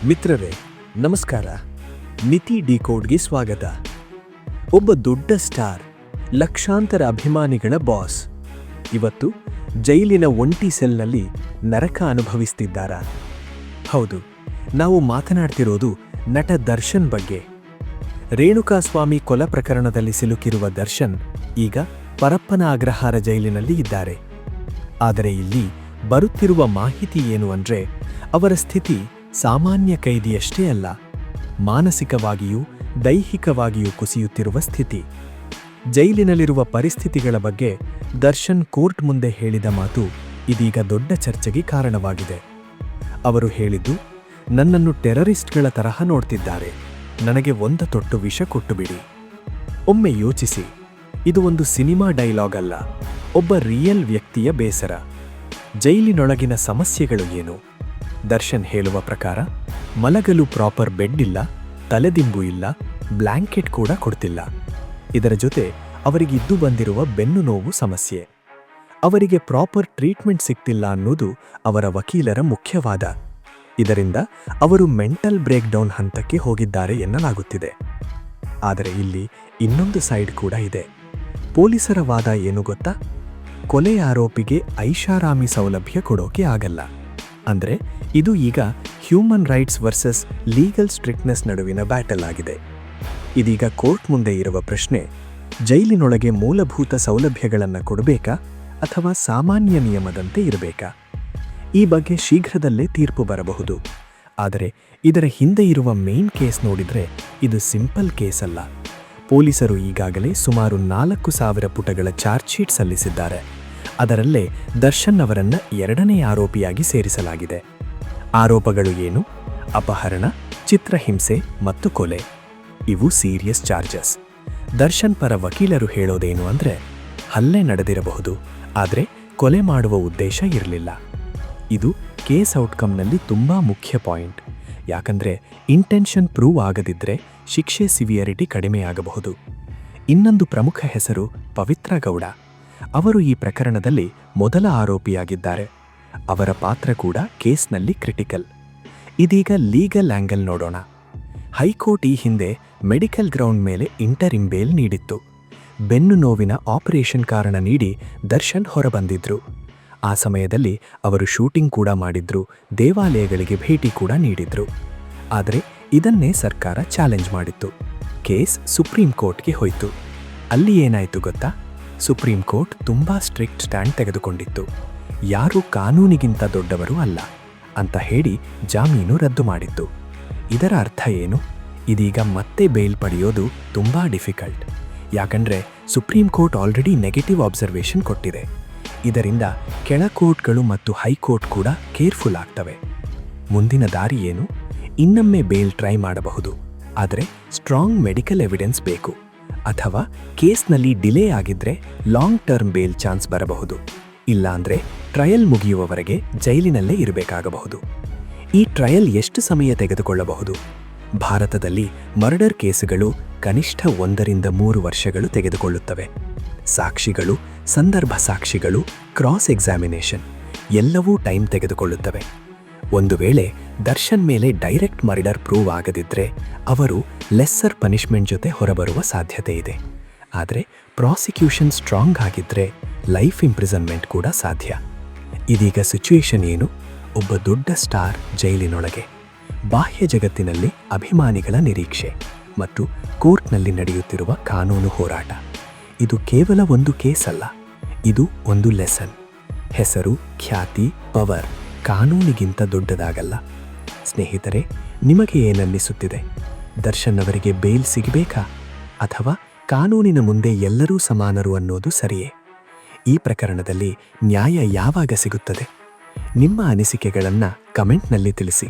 ಮಿತ್ರರೇ, ನಮಸ್ಕಾರ. ನಿತಿ ಡಿಕೋಡ್ಗೆ ಸ್ವಾಗತ. ಒಬ್ಬ ದೊಡ್ಡ ಸ್ಟಾರ್, ಲಕ್ಷಾಂತರ ಅಭಿಮಾನಿಗಳ ಬಾಸ್, ಇವತ್ತು ಜೈಲಿನ ಒಂಟಿ ಸೆಲ್ನಲ್ಲಿ ನರಕ ಅನುಭವಿಸ್ತಿದ್ದಾರಾ? ಹೌದು, ನಾವು ಮಾತನಾಡ್ತಿರೋದು ನಟ ದರ್ಶನ್ ಬಗ್ಗೆ. ರೇಣುಕಾಸ್ವಾಮಿ ಕೊಲೆ ಪ್ರಕರಣದಲ್ಲಿ ಸಿಲುಕಿರುವ ದರ್ಶನ್ ಈಗ ಪರಪ್ಪನ ಅಗ್ರಹಾರ ಜೈಲಿನಲ್ಲಿ ಇದ್ದಾರೆ. ಆದರೆ ಇಲ್ಲಿ ಬರುತ್ತಿರುವ ಮಾಹಿತಿ ಏನು ಅಂದ್ರೆ, ಅವರ ಸ್ಥಿತಿ ಸಾಮಾನ್ಯ ಕೈದಿಯಷ್ಟೇ ಅಲ್ಲ, ಮಾನಸಿಕವಾಗಿಯೂ ದೈಹಿಕವಾಗಿಯೂ ಕುಸಿಯುತ್ತಿರುವ ಸ್ಥಿತಿ. ಜೈಲಿನಲ್ಲಿರುವ ಪರಿಸ್ಥಿತಿಗಳ ಬಗ್ಗೆ ದರ್ಶನ್ ಕೋರ್ಟ್ ಮುಂದೆ ಹೇಳಿದ ಮಾತು ಇದೀಗ ದೊಡ್ಡ ಚರ್ಚೆಗೆ ಕಾರಣವಾಗಿದೆ. ಅವರು ಹೇಳಿದ್ದು, ನನ್ನನ್ನು ಟೆರರಿಸ್ಟ್ಗಳ ತರಹ ನೋಡ್ತಿದ್ದಾರೆ, ನನಗೆ ಒಂದು ತೊಟ್ಟು ವಿಷ ಕೊಟ್ಟುಬಿಡಿ. ಒಮ್ಮೆ ಯೋಚಿಸಿ, ಇದು ಒಂದು ಸಿನಿಮಾ ಡೈಲಾಗ್ ಅಲ್ಲ, ಒಬ್ಬ ರಿಯಲ್ ವ್ಯಕ್ತಿಯ ಬೇಸರ. ಜೈಲಿನೊಳಗಿನ ಸಮಸ್ಯೆಗಳು ಏನು? ದರ್ಶನ್ ಹೇಳುವ ಪ್ರಕಾರ, ಮಲಗಲು ಪ್ರಾಪರ್ ಬೆಡ್ ಇಲ್ಲ, ತಲೆದಿಂಬು ಇಲ್ಲ, ಬ್ಲ್ಯಾಂಕೆಟ್ ಕೂಡ ಕೊಡ್ತಿಲ್ಲ. ಇದರ ಜೊತೆ ಅವರಿಗಿದ್ದು ಬಂದಿರುವ ಬೆನ್ನು ನೋವು ಸಮಸ್ಯೆ. ಅವರಿಗೆ ಪ್ರಾಪರ್ ಟ್ರೀಟ್ಮೆಂಟ್ ಸಿಗ್ತಿಲ್ಲ ಅನ್ನೋದು ಅವರ ವಕೀಲರ ಮುಖ್ಯವಾದ. ಇದರಿಂದ ಅವರು ಮೆಂಟಲ್ ಬ್ರೇಕ್ ಡೌನ್ ಹಂತಕ್ಕೆ ಹೋಗಿದ್ದಾರೆ ಎನ್ನಲಾಗುತ್ತಿದೆ. ಆದರೆ ಇಲ್ಲಿ ಇನ್ನೊಂದು ಸೈಡ್ ಕೂಡ ಇದೆ. ಪೊಲೀಸರ ವಾದ ಏನು ಗೊತ್ತಾ? ಕೊಲೆ ಆರೋಪಿಗೆ ಐಷಾರಾಮಿ ಸೌಲಭ್ಯ ಕೊಡೋಕೆ ಆಗಲ್ಲ. ಅಂದ್ರೆ ಇದು ಈಗ human rights versus legal strictness ನಡುವಿನ ಬ್ಯಾಟಲ್ ಆಗಿದೆ. ಇದೀಗ ಕೋರ್ಟ್ ಮುಂದೆ ಇರುವ ಪ್ರಶ್ನೆ, ಜೈಲಿನೊಳಗೆ ಮೂಲಭೂತ ಸೌಲಭ್ಯಗಳನ್ನು ಕೊಡಬೇಕಾ ಅಥವಾ ಸಾಮಾನ್ಯ ನಿಯಮದಂತೆ ಇರಬೇಕಾ? ಈ ಬಗ್ಗೆ ಶೀಘ್ರದಲ್ಲೇ ತೀರ್ಪು ಬರಬಹುದು. ಆದರೆ ಇದರ ಹಿಂದೆ ಇರುವ ಮೇನ್ ಕೇಸ್ ನೋಡಿದ್ರೆ ಇದು ಸಿಂಪಲ್ ಕೇಸ್ ಅಲ್ಲ. ಪೊಲೀಸರು ಈಗಾಗಲೇ ಸುಮಾರು 4,000 ಪುಟಗಳ ಚಾರ್ಜ್ ಶೀಟ್ ಸಲ್ಲಿಸಿದ್ದಾರೆ. ಅದರಲ್ಲೇ ದರ್ಶನ್ ಅವರನ್ನ 2ನೇ ಆರೋಪಿಯಾಗಿ ಸೇರಿಸಲಾಗಿದೆ. ಆರೋಪಗಳು ಏನು? ಅಪಹರಣ, ಚಿತ್ರಹಿಂಸೆ ಮತ್ತು ಕೊಲೆ. ಇವು ಸೀರಿಯಸ್ ಚಾರ್ಜಸ್. ದರ್ಶನ್ ಪರ ವಕೀಲರು ಹೇಳೋದೇನು ಅಂದ್ರೆ, ಹಲ್ಲೆ ನಡೆದಿರಬಹುದು, ಆದರೆ ಕೊಲೆ ಮಾಡುವ ಉದ್ದೇಶ ಇರಲಿಲ್ಲ. ಇದು ಕೇಸ್ ಔಟ್ಕಮ್ನಲ್ಲಿ ತುಂಬಾ ಮುಖ್ಯ ಪಾಯಿಂಟ್. ಯಾಕಂದ್ರೆ ಇಂಟೆನ್ಷನ್ ಪ್ರೂವ್ ಆಗದಿದ್ರೆ ಶಿಕ್ಷೆ ಸಿವಿಯರಿಟಿ ಕಡಿಮೆಯಾಗಬಹುದು. ಇನ್ನೊಂದು ಪ್ರಮುಖ ಹೆಸರು ಪವಿತ್ರ ಗೌಡ. ಅವರು ಈ ಪ್ರಕರಣದಲ್ಲಿ ಮೊದಲ ಆರೋಪಿಯಾಗಿದ್ದಾರೆ. ಅವರ ಪಾತ್ರ ಕೂಡ ಕೇಸ್ನಲ್ಲಿ ಕ್ರಿಟಿಕಲ್. ಇದೀಗ ಲೀಗಲ್ ಆಂಗಲ್ ನೋಡೋಣ. ಹೈಕೋರ್ಟ್ ಈ ಹಿಂದೆ ಮೆಡಿಕಲ್ ಗ್ರೌಂಡ್ ಮೇಲೆ ಇಂಟರಿಮ್ ಬೇಲ್ ನೀಡಿತ್ತು. ಬೆನ್ನು ನೋವಿನ ಆಪರೇಷನ್ ಕಾರಣ ನೀಡಿ ದರ್ಶನ್ ಹೊರಬಂದಿದ್ರು. ಆ ಸಮಯದಲ್ಲಿ ಅವರು ಶೂಟಿಂಗ್ ಕೂಡ ಮಾಡಿದ್ರು, ದೇವಾಲಯಗಳಿಗೆ ಭೇಟಿ ಕೂಡ ನೀಡಿದ್ರು. ಆದರೆ ಇದನ್ನೇ ಸರ್ಕಾರ ಚಾಲೆಂಜ್ ಮಾಡಿತ್ತು. ಕೇಸ್ ಸುಪ್ರೀಂ ಕೋರ್ಟ್ಗೆ ಹೋಯಿತು. ಅಲ್ಲಿ ಏನಾಯಿತು ಗೊತ್ತಾ? ಸುಪ್ರೀಂ ಕೋರ್ಟ್ ತುಂಬಾ ಸ್ಟ್ರಿಕ್ಟ್ ಸ್ಟ್ಯಾಂಡ್ ತೆಗೆದುಕೊಂಡಿತ್ತು. ಯಾರೂ ಕಾನೂನಿಗಿಂತ ದೊಡ್ಡವರು ಅಲ್ಲ ಅಂತ ಹೇಳಿ ಜಾಮೀನು ರದ್ದು ಮಾಡಿತ್ತು. ಇದರ ಅರ್ಥ ಏನು? ಇದೀಗ ಮತ್ತೆ ಬೇಲ್ ಪಡೆಯೋದು ತುಂಬಾ ಡಿಫಿಕಲ್ಟ್. ಯಾಕಂದ್ರೆ supreme court already negative observation ಕೊಟ್ಟಿದೆ. ಇದರಿಂದ ಕೆಳ ಕೋರ್ಟ್ಗಳು ಮತ್ತು ಹೈಕೋರ್ಟ್ ಕೂಡ ಕೇರ್ಫುಲ್ ಆಗ್ತವೆ. ಮುಂದಿನ ದಾರಿ ಏನು? ಇನ್ನೊಮ್ಮೆ ಬೇಲ್ ಟ್ರೈ ಮಾಡಬಹುದು, ಆದರೆ ಸ್ಟ್ರಾಂಗ್ ಮೆಡಿಕಲ್ ಎವಿಡೆನ್ಸ್ ಬೇಕು. ಅಥವಾ ಕೇಸ್ನಲ್ಲಿ ಡಿಲೇ ಆಗಿದ್ರೆ ಲಾಂಗ್ ಟರ್ಮ್ ಬೇಲ್ ಚಾನ್ಸ್ ಬರಬಹುದು. ಇಲ್ಲ ಅಂದ್ರೆ ಟ್ರಯಲ್ ಮುಗಿಯುವವರೆಗೆ ಜೈಲಿನಲ್ಲೇ ಇರಬೇಕಾಗಬಹುದು. ಈ ಟ್ರಯಲ್ ಎಷ್ಟು ಸಮಯ ತೆಗೆದುಕೊಳ್ಳಬಹುದು? ಭಾರತದಲ್ಲಿ ಮರ್ಡರ್ ಕೇಸುಗಳು ಕನಿಷ್ಠ 1 ರಿಂದ 3 ವರ್ಷಗಳು ತೆಗೆದುಕೊಳ್ಳುತ್ತವೆ. ಸಾಕ್ಷಿಗಳು, ಸಂದರ್ಭ ಸಾಕ್ಷಿಗಳು, ಕ್ರಾಸ್ ಎಕ್ಸಾಮಿನೇಷನ್ ಎಲ್ಲವೂ ಟೈಮ್ ತೆಗೆದುಕೊಳ್ಳುತ್ತವೆ. ಒಂದು ವೇಳೆ ದರ್ಶನ್ ಮೇಲೆ ಡೈರೆಕ್ಟ್ ಮರ್ಡರ್ ಪ್ರೂವ್ ಆಗದಿದ್ರೆ ಅವರು ಲೆಸ್ಸರ್ ಪನಿಷ್ಮೆಂಟ್ ಜೊತೆ ಹೊರಬರುವ ಸಾಧ್ಯತೆ ಇದೆ. ಆದರೆ ಪ್ರಾಸಿಕ್ಯೂಷನ್ ಸ್ಟ್ರಾಂಗ್ ಆಗಿದ್ರೆ ಲೈಫ್ ಇಂಪ್ರಿಸನ್ಮೆಂಟ್ ಕೂಡ ಸಾಧ್ಯ. ಇದೀಗ ಸಿಚುಯೇಷನ್ ಏನು? ಒಬ್ಬ ದೊಡ್ಡ ಸ್ಟಾರ್ ಜೈಲಿನೊಳಗೆ, ಬಾಹ್ಯ ಜಗತ್ತಿನಲ್ಲಿ ಅಭಿಮಾನಿಗಳ ನಿರೀಕ್ಷೆ ಮತ್ತು ಕೋರ್ಟ್ನಲ್ಲಿ ನಡೆಯುತ್ತಿರುವ ಕಾನೂನು ಹೋರಾಟ. ಇದು ಕೇವಲ ಒಂದು ಕೇಸ್ ಅಲ್ಲ, ಇದು ಒಂದು ಲೆಸನ್. ಹೆಸರು, ಖ್ಯಾತಿ, ಪವರ್ ಕಾನೂನಿಗಿಂತ ದೊಡ್ಡದಾಗಲ್ಲ. ಸ್ನೇಹಿತರೆ, ನಿಮಗೆ ಏನನ್ನಿಸುತ್ತಿದೆ? ದರ್ಶನ್ ಅವರಿಗೆ ಬೇಲ್ ಸಿಗಬೇಕಾ ಅಥವಾ ಕಾನೂನಿನ ಮುಂದೆ ಎಲ್ಲರೂ ಸಮಾನರು ಅನ್ನೋದು ಸರಿಯೇ? ಈ ಪ್ರಕರಣದಲ್ಲಿ ನ್ಯಾಯ ಯಾವಾಗ ಸಿಗುತ್ತದೆ? ನಿಮ್ಮ ಅನಿಸಿಕೆಗಳನ್ನು ಕಮೆಂಟ್ನಲ್ಲಿ ತಿಳಿಸಿ.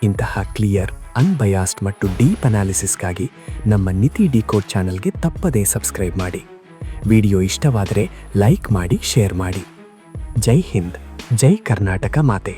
ಇಂತಹ ಕ್ಲಿಯರ್, ಅನ್ಬಯಾಸ್ಡ್ ಮತ್ತು ಡೀಪ್ ಅನಾಲಿಸಿಸ್ಗಾಗಿ ನಮ್ಮ ನಿತಿ ಡಿಕೋಡ್ ಚಾನಲ್ಗೆ ತಪ್ಪದೇ ಸಬ್ಸ್ಕ್ರೈಬ್ ಮಾಡಿ. ವಿಡಿಯೋ ಇಷ್ಟವಾದರೆ ಲೈಕ್ ಮಾಡಿ, ಶೇರ್ ಮಾಡಿ. ಜೈ ಹಿಂದ್, ಜೈ ಕರ್ನಾಟಕ ಮಾತೆ.